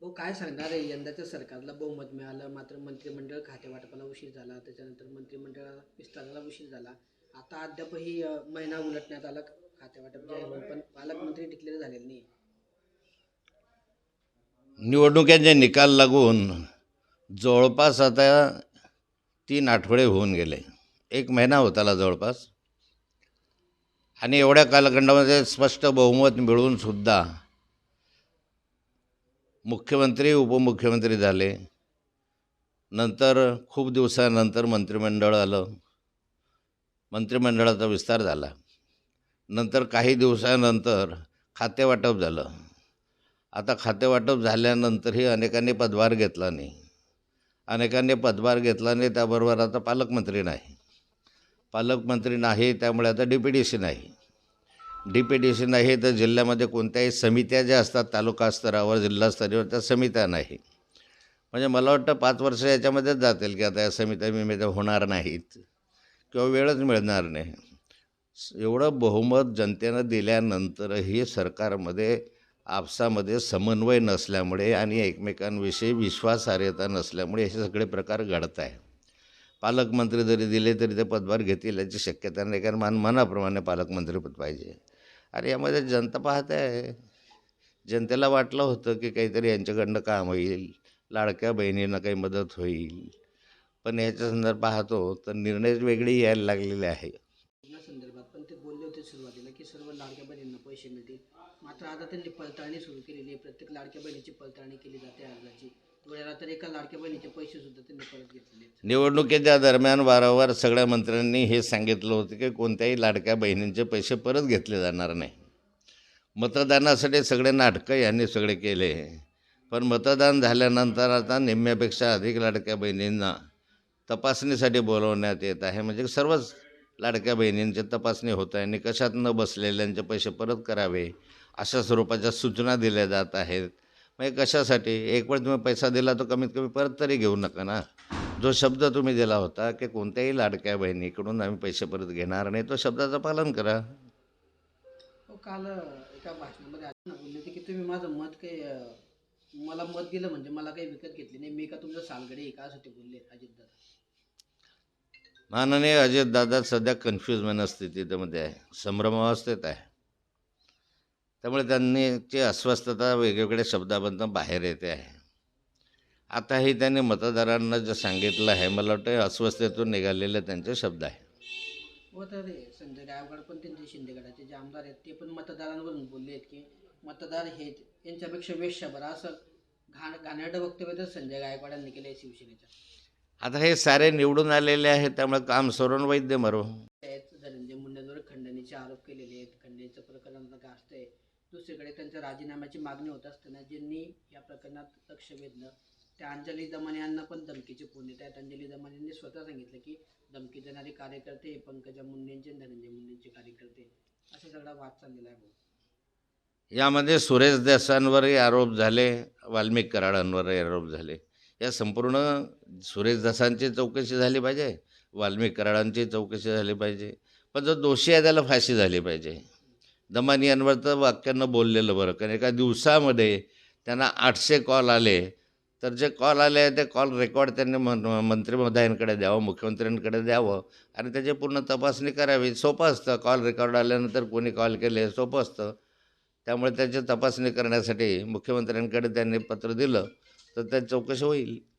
भाऊ काय सांगणार आहे? यंदाच्या सरकारला बहुमत मिळालं, मात्र मंत्रिमंडळ खातेवाटपाला उशीर झाला, त्याच्यानंतर मंत्रिमंडळ विस्ताराला उशीर झाला. आता अद्यापही महिना उलटण्यात आला खातेवाटप जाहीर होऊन, पण पालकमंत्री डिक्लेअर झालेले नाही. निवडणुकांचे निकाल लागून जवळपास आता 3 आठवडे होऊन गेले, 1 महिना होत आला जवळपास. आणि एवढ्या कालखंडामध्ये स्पष्ट बहुमत मिळूनसुद्धा मुख्यमंत्री उपमुख्यमंत्री झाले. नंतर खूप दिवसानंतर मंत्रिमंडळ आलं, मंत्रिमंडळाचा विस्तार झाला. नंतर काही दिवसानंतर खातेवाटप झालं. आता खातेवाटप झाल्यानंतरही अनेकांनी पदभार घेतला नाही. त्याबरोबर आता पालकमंत्री नाही. त्यामुळे आता डी पी डी सी नाही. तर जिल्ह्यामध्ये कोणत्याही समित्या ज्या असतात तालुका स्तरावर जिल्हा स्तरावर त्या समित्या नाही. म्हणजे मला वाटतं 5 वर्ष याच्यामध्येच जातील की आता या समित्या होणार नाहीत किंवा वेळच मिळणार नाही. एवढं बहुमत जनतेनं दिल्यानंतरही सरकारमध्ये आपसामध्ये समन्वय नसल्यामुळे आणि एकमेकांविषयी विश्वासार्हता नसल्यामुळे हे सगळे प्रकार घडत आहे. पालकमंत्री जरी दिले तरी ते पदभार घेतील याची शक्यता नाही, कारण मनाप्रमाणे पालकमंत्रीपद पाहिजे. आणि यामध्ये जनता पाहत आहे. जनतेला वाटलं होतं की काहीतरी यांच्याकडनं काम होईल, लाडक्या बहिणींना काही मदत होईल, पण ह्याच्या संदर्भात पाहतो तर निर्णय वेगळे यायला लागलेले आहे. या संदर्भात पण ते बोलले होते सुरुवातीला की सर्व लाडक्या बहिणींना पैसे मिळतील. मात्र आता त्यांनी पडताळणी सुरू केलेली आहे. प्रत्येक लाडक्या बहिणीची पडताळणी केली जाते अर्जाची. वेळेला तर एका लाडक्या बहिणीचे पैसे सुद्धा त्यांनी परत घेतलेले आहेत. निवडणुकीच्या दरम्यान वारंवार सगळ्या मंत्र्यांनी हे सांगितलं होतं की कोणत्याही लाडक्या बहिणींचे पैसे परत घेतले जाणार नाही. मतदानासाठी सगळे नाटकं यांनी सगळे केले, पण मतदान झाल्यानंतर आता निम्म्यापेक्षा अधिक लाडक्या बहिणींना तपासणीसाठी बोलवण्यात येत आहे. म्हणजे सर्वच लाडक्या बहिणींची तपासणी होत आहे आणि कशात न बसलेल्यांचे पैसे परत करावे अशा स्वरूपाच्या सूचना दिल्या जात आहेत. म्हणजे कशासाठी? एक वेळ तुम्ही पैसा दिला तो कमीत कमी परत तरी घेऊ नका ना. जो शब्द तुम्ही दिला होता की कोणत्याही लाडक्या बहिणीकडून आम्ही पैसे परत घेणार नाही, तो शब्दाचं पालन करा. काल एका भाषणामध्ये आजी बोलले होते की तुम्ही माझं मत काही मला मत दिलं म्हणजे मला काही विकत घेतली नाही, मी का तुमचं सालगडे आहे का, असं ते बोलले अजितदादा. माननीय अजितदादा सध्या कन्फ्यूज मनस्थितीमध्ये आहे, संभ्रमावस्थेत आहे. त्यामुळे त्यांची अस्वस्थता वेगवेगळ्या शब्दाबद्दल बाहेर येते आहे. आताही त्यांनी मतदारांना जे सांगितलं आहे, मला वाटतं अस्वस्थतेतून निघालेले त्यांचे शब्द आहे. व तर रे संजय गायकवाड पण त्यांचे शिंदे गटाचे जे आमदार आहेत ते पण मतदारांवरून बोलले आहेत की मतदार हे यांच्यापेक्षा वेश्या बरं, असं घाणेरडं वक्तव्य तर संजय गायकवाडांनी केलं आहे शिवसेनेच्या. आता हे सारे निवडून आलेले आहेत, त्यामुळे काम सोडून वैद्य मरो. धनंजय मुंडेंवर खंडणीचे आरोप केलेले आहेत. खंडणीचं प्रकरण आता गाजतंय. दुसरीकडे त्यांच्या राजीनाम्याची मागणी होत असताना ज्यांनी या प्रकरणात लक्ष वेधलं त्या अंजली दमाने यांना पण धमकीचे फोन येत आहेत. अंजली दमाने यांनी स्वतः सांगितलं की धमकी देणारे कार्यकर्ते हे पंकजा मुंडेंचे धनंजय मुंडेंचे कार्यकर्ते, असा सगळा वाद चाललेला आहे. यामध्ये सुरेश देसांवरही आरोप झाले, वाल्मिक कराडांवरही आरोप झाले. या संपूर्ण सुरेश देसांची चौकशी झाली पाहिजे, वाल्मिक कराडांची चौकशी झाली पाहिजे, पण जो दोषी आहे त्याला फाशी झाली पाहिजे. दमानी यांवर तर वाक्यानं बोललेलं बरं, कारण एका दिवसामध्ये त्यांना 800 कॉल आले. तर जे कॉल आले ते कॉल रेकॉर्ड त्यांनी मंत्री महोदयांकडे द्यावं, मुख्यमंत्र्यांकडे द्यावं आणि त्याची पूर्ण तपासणी करावी. सोपं असतं, कॉल रेकॉर्ड आल्यानंतर कोणी कॉल केले सोपं असतं. त्यामुळे त्याची तपासणी करण्यासाठी मुख्यमंत्र्यांकडे त्यांनी पत्र दिलं तर त्याची चौकशी होईल.